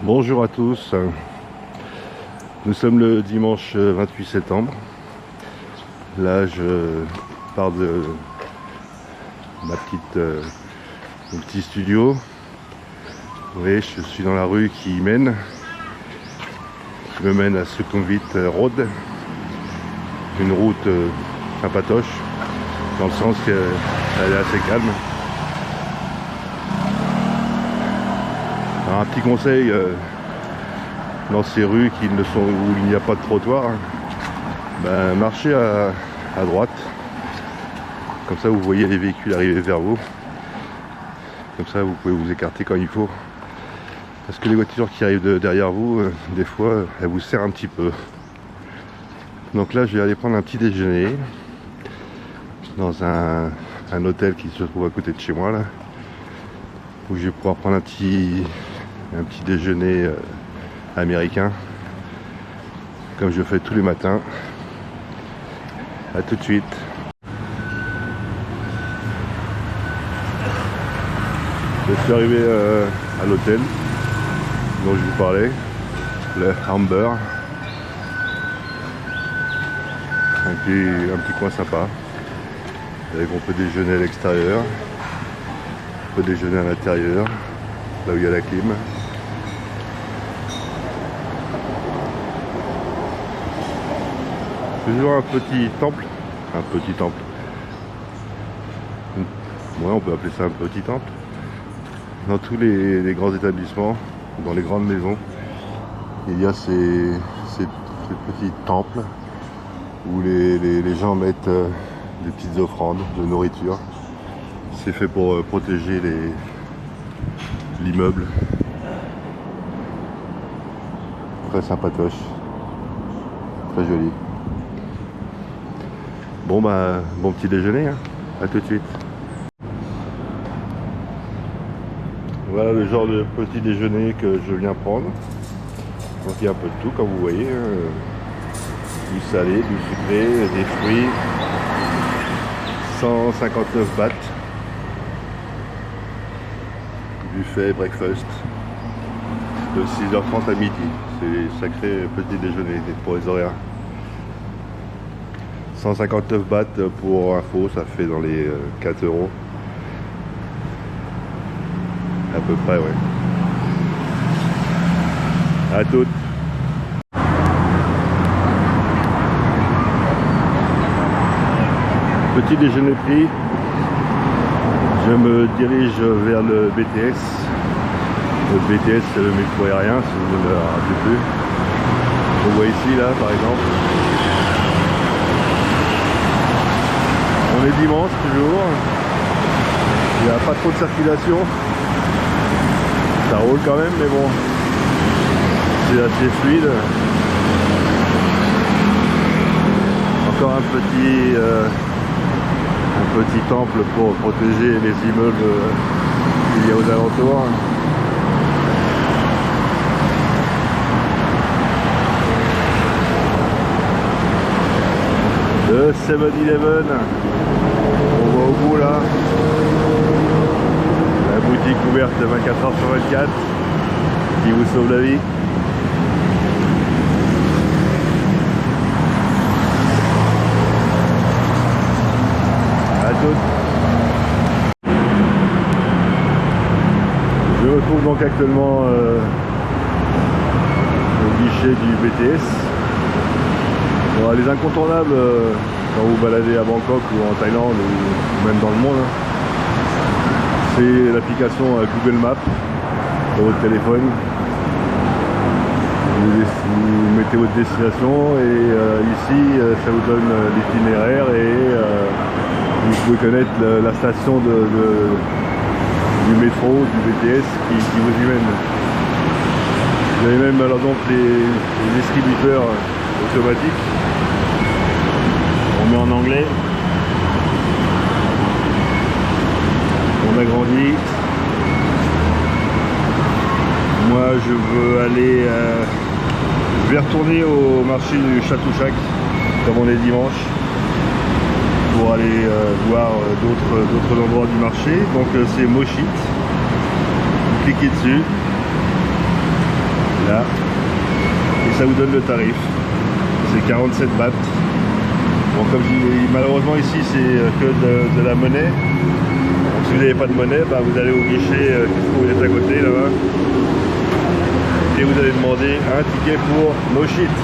Bonjour à tous, nous sommes le dimanche 28 septembre. Là je pars de mon petit studio. Vous voyez, je suis dans la rue qui me mène à Sukhumvit Road, une route sympatoche, dans le sens qu'elle est assez calme. Alors, un petit conseil dans ces rues où il n'y a pas de trottoir, marchez à droite, comme ça vous voyez les véhicules arriver vers vous, comme ça vous pouvez vous écarter quand il faut, parce que les voitures qui arrivent derrière vous, des fois elles vous serrent un petit peu. Donc là je vais aller prendre un petit déjeuner dans un hôtel qui se trouve à côté de chez moi là, où je vais pouvoir prendre un petit déjeuner américain, comme je fais tous les matins. A tout de suite. Je suis arrivé à l'hôtel dont je vous parlais, le Amber. Un petit coin sympa, avec on peut déjeuner à l'extérieur, on peut déjeuner à l'intérieur, là où il y a la clim. Toujours un petit temple. Ouais, on peut appeler ça un petit temple. Dans tous les grands établissements, dans les grandes maisons, il y a ces petits temples où les gens mettent des petites offrandes de nourriture. C'est fait pour protéger l'immeuble. Très sympatoche, très joli. Bon petit déjeuner, hein. À tout de suite. Voilà le genre de petit déjeuner que je viens prendre. Donc il y a un peu de tout comme vous voyez, hein. Du salé, du sucré, des fruits. 159 bahts. Buffet, breakfast. De 6h30 à midi. C'est sacré petit déjeuner pour les horaires. 159 bahts pour info, ça fait dans les 4 euros. À peu près, ouais. À toutes. Petit déjeuner pris. Je me dirige vers le BTS. Le BTS, c'est le métro aérien, si vous ne le rappelez plus. On voit ici, là, par exemple. On est dimanche toujours, il n'y a pas trop de circulation, ça roule quand même, mais bon, c'est assez fluide. Encore un petit temple pour protéger les immeubles qu'il y a aux alentours. Le 7-Eleven, on voit au bout là, la boutique ouverte 24h/24 qui vous sauve la vie. À toutes. Je me trouve donc actuellement au guichet du BTS. Bon, les incontournables quand vous baladez à Bangkok ou en Thaïlande ou même dans le monde, c'est l'application Google Maps sur votre téléphone. Vous mettez votre destination et ici ça vous donne l'itinéraire et vous pouvez connaître la station du métro, du BTS qui vous y mène. Vous avez même alors donc les distributeurs automatiques. On met en anglais. On agrandit. Moi je veux aller je vais retourner au marché du Chatuchak comme on est dimanche pour aller voir d'autres endroits du marché. Donc c'est Mochit. Vous cliquez dessus. Là. Et ça vous donne le tarif. C'est 47 bahts. Bon, comme je dis, malheureusement ici c'est que de la monnaie. Donc, si vous n'avez pas de monnaie, bah, vous allez au guichet qui se trouve juste à côté là-bas. Et vous allez demander un ticket pour no shit.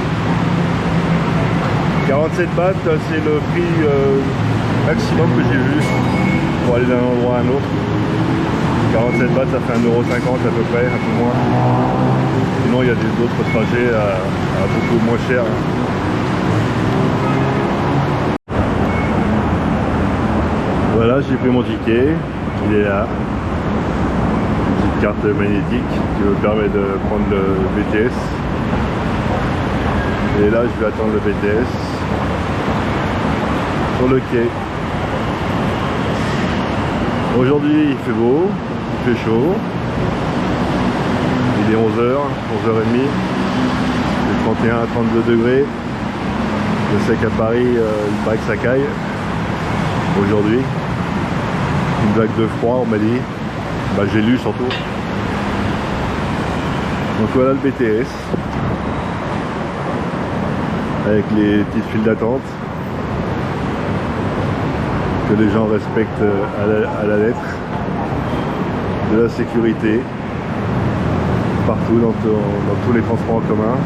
47 bahts, c'est le prix maximum que j'ai vu pour aller d'un endroit à un autre. 47 bahts, ça fait 1,50 € à peu près, un peu moins. Sinon, il y a d'autres trajets à beaucoup moins cher. Voilà, j'ai pris mon ticket, il est là. Petite carte magnétique qui me permet de prendre le BTS. Et là, je vais attendre le BTS sur le quai. Aujourd'hui, il fait beau, il fait chaud. Il est 11h, 11h30. Il fait 31 à 32 degrés. Je sais qu'à Paris, il paraît que ça caille. Aujourd'hui. Une vague de froid, on m'a dit. Bah, j'ai lu surtout. Donc voilà le BTS. Avec les petites files d'attente. Que les gens respectent à la lettre. De la sécurité. Partout dans tous les transports en commun.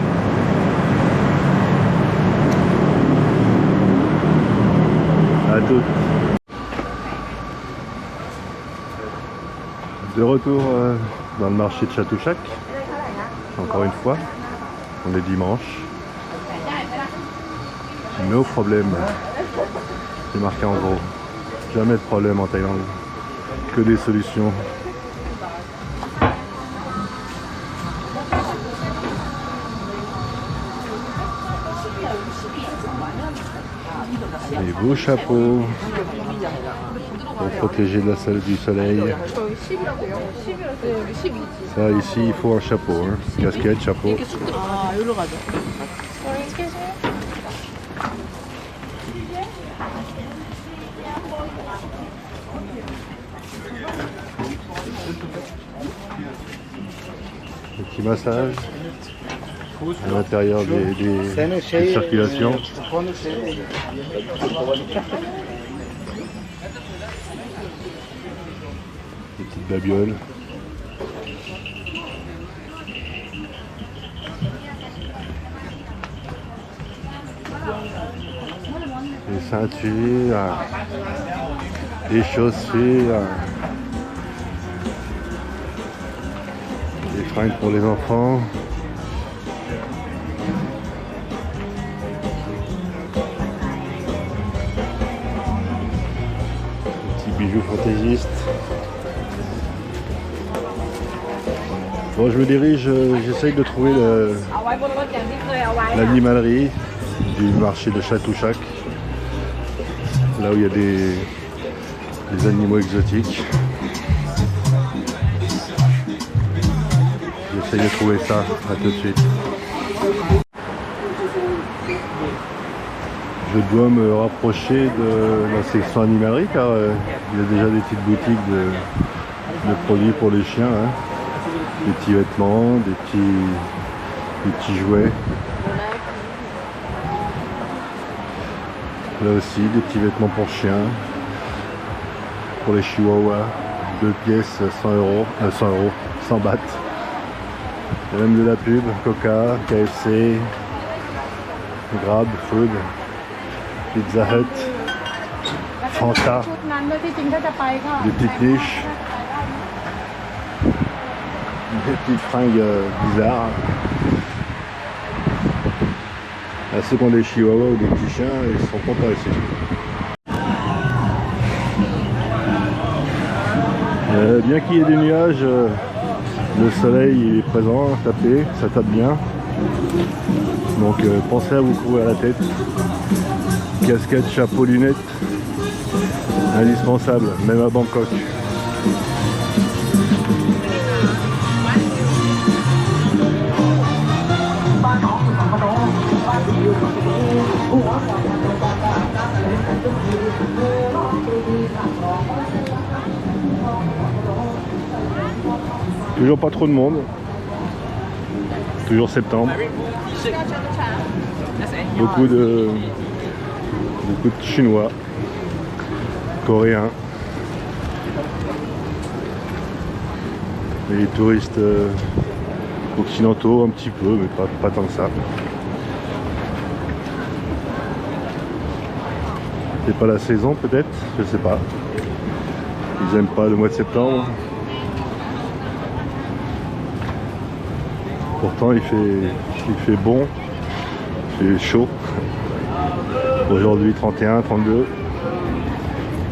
À toutes. De retour dans le marché de Chatuchak. Encore une fois. On est dimanche. No problème. C'est marqué en gros. Jamais de problème en Thaïlande. Que des solutions. Les beaux chapeaux pour protéger de du soleil. Ça ici il faut un chapeau, hein. Casquette, chapeau. Le petit massage à l'intérieur des circulations. Des petites babioles. Des ceintures, des chaussures, des fringues pour les enfants. Bijoux fantaisistes. Bon, je me dirige, j'essaye de trouver l'animalerie du marché de Chatuchak, là où il y a des animaux exotiques. J'essaye de trouver ça, à tout de suite. Je dois me rapprocher de la section animalerie car il y a déjà des petites boutiques de produits pour les chiens, hein. Des petits vêtements, des petits jouets. Là aussi des petits vêtements pour chiens, pour les chihuahuas, 2 pièces 100 €, 100 bahts. Il y a même de la pub, Coca, KFC, Grab, Food. Pizza Hut, Fanta, des petites niches, des petites fringues bizarres. À ceux qui ont des chihuahuas ou des petits chiens, ils sont contents ici. Bien qu'il y ait des nuages, le soleil est présent, tapé, ça tape bien. Donc pensez à vous couvrir la tête. Casquette, chapeau, lunettes, indispensable, même à Bangkok. Toujours pas trop de monde. toujours septembre. Beaucoup de Chinois, Coréens. Et les touristes occidentaux un petit peu, mais pas tant que ça. C'est pas la saison peut-être, je sais pas. Ils aiment pas le mois de septembre. Pourtant il fait bon, il fait chaud. Aujourd'hui 31, 32.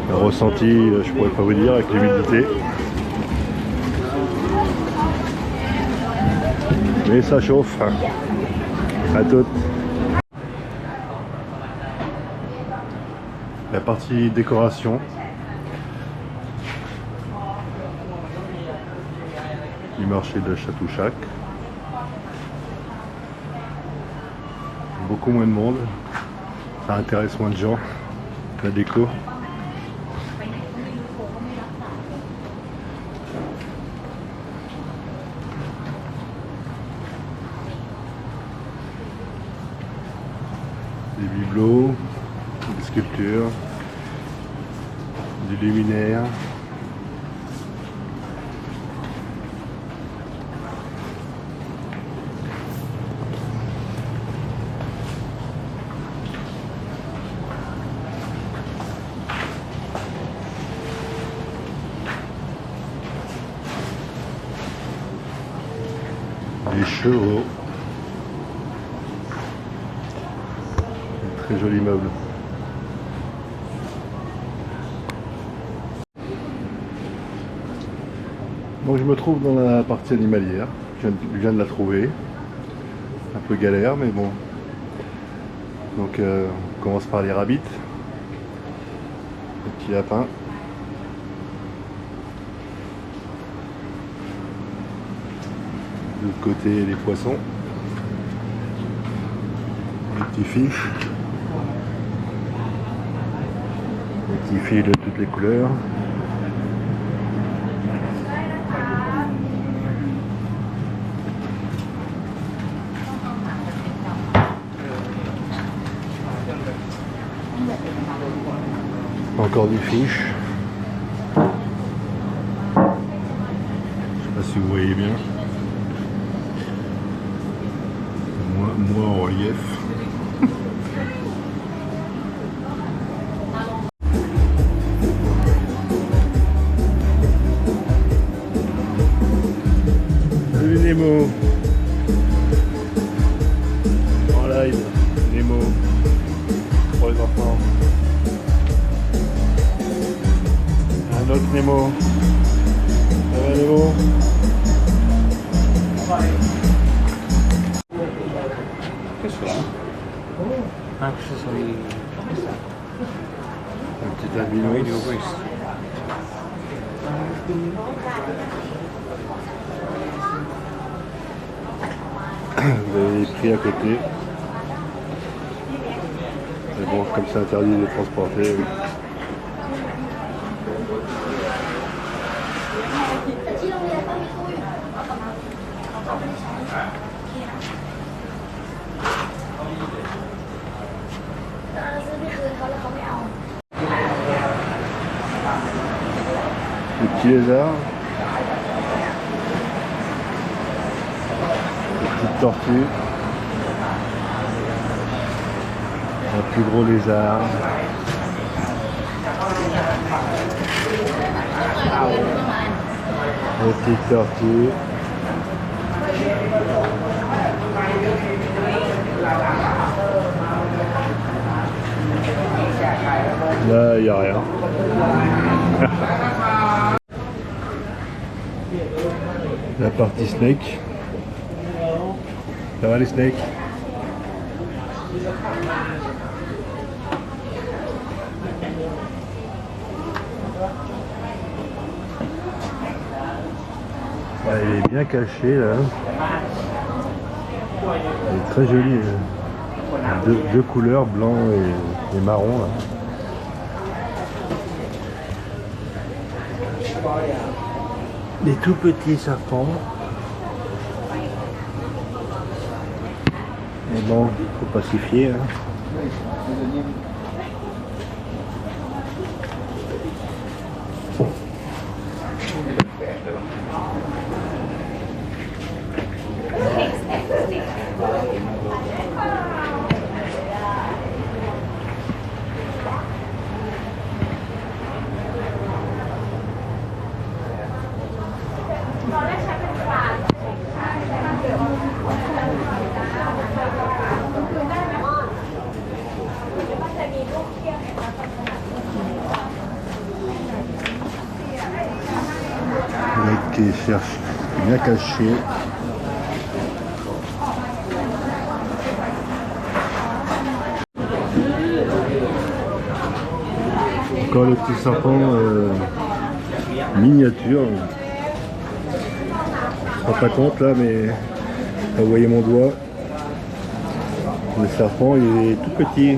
Le ressenti, je pourrais pas vous dire avec l'humidité. Mais ça chauffe. À toutes. La partie décoration. Du marché de Châteauchac. Beaucoup moins de monde. Ça intéresse moins de gens. La déco. Des bibelots, des sculptures, du luminaire. Des chevaux. Très joli meuble. Donc je me trouve dans la partie animalière. Je viens de la trouver. Un peu galère, mais bon. Donc on commence par les rabbits. Les petits lapins. De l'autre côté, les poissons. Les petits fiches. Les petits filles de toutes les couleurs. Encore des fiches. Je sais pas si vous voyez bien. Moi en relief. Salut Nemo. En live, Nemo. Pour les enfants. Un autre Nemo. Ça va Nemo? Un petit albinos. Vous avez les prix à côté. Mais bon, comme c'est interdit de les transporter. Les petits lézards. Les petites tortues. Un plus gros lézard. Les petites tortues. Là, il n'y a rien. La partie snake. Ça va les snakes? Ah, il est bien caché là. Il est très joli. Deux couleurs, blanc et marron là. Des tout petits serpents. Bon, faut pacifier. Hein. Le mec qui cherche bien caché. Encore le petit serpent miniature. Je ne me rends pas compte là, mais vous voyez mon doigt. Le serpent il est tout petit.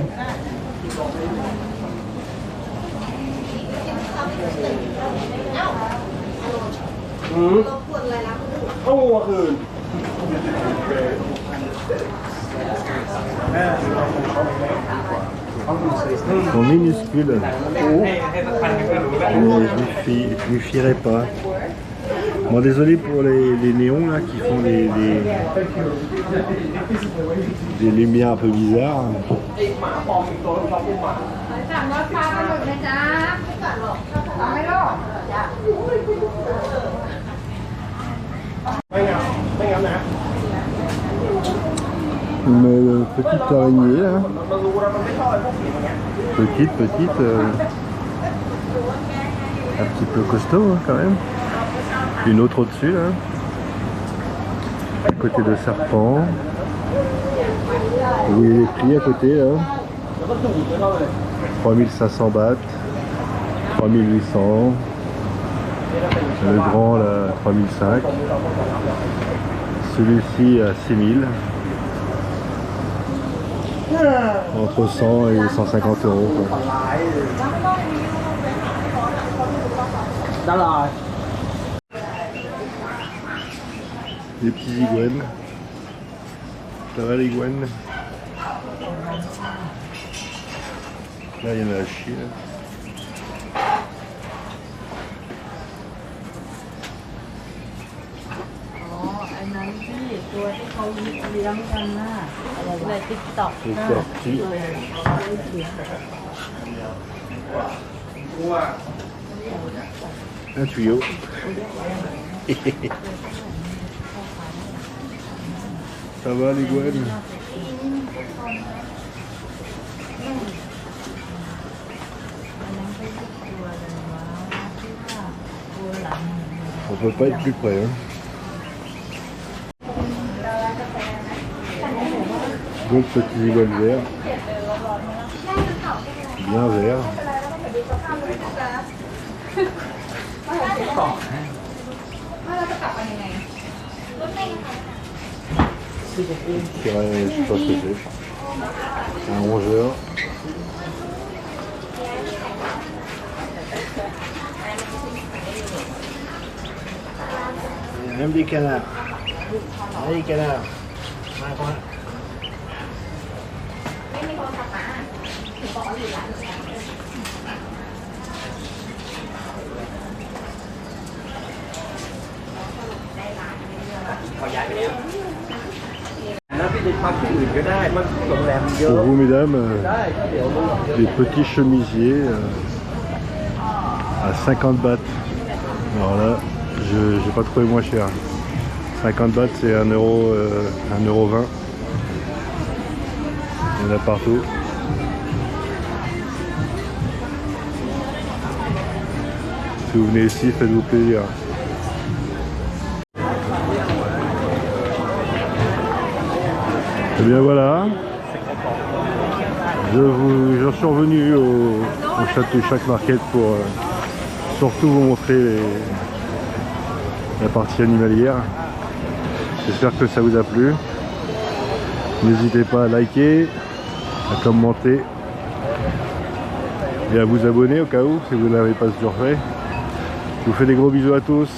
Ils sont minuscules. Mais je m'y fierai pas. Bon, désolé pour les néons là qui font des lumières un peu bizarres. Une petite araignée là. Petite, un petit peu costaud hein, quand même. Une autre au-dessus là. À côté de serpent. Vous voyez les prix à côté là. 3500 bahts. 3800. Le grand là 3005. Celui-ci à 6000. Entre 100 et 150 euros. Quoi. Des petits iguanes. Ça va l'iguane? Là il y en a à chier. Un tuyau. Ça va l'iguane? On peut pas être plus près. Hein. Donc petits iguanes verts. Bien vert. Je sais pas ce que c'est. Un rongeur. Même des canards. Allez, des canards. Pour vous mesdames, des petits chemisiers à 50 bahts. Alors là, j'ai pas trouvé moins cher. 50 bahts c'est 1 euro, 1,20 €. Il y en a partout. Si vous venez ici, faites-vous plaisir. Et bien voilà, je suis revenu au château Chac Market pour surtout vous montrer la partie animalière. J'espère que ça vous a plu. N'hésitez pas à liker, à commenter et à vous abonner au cas où si vous ne l'avez pas toujours fait. Je vous fais des gros bisous à tous,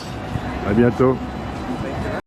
à bientôt.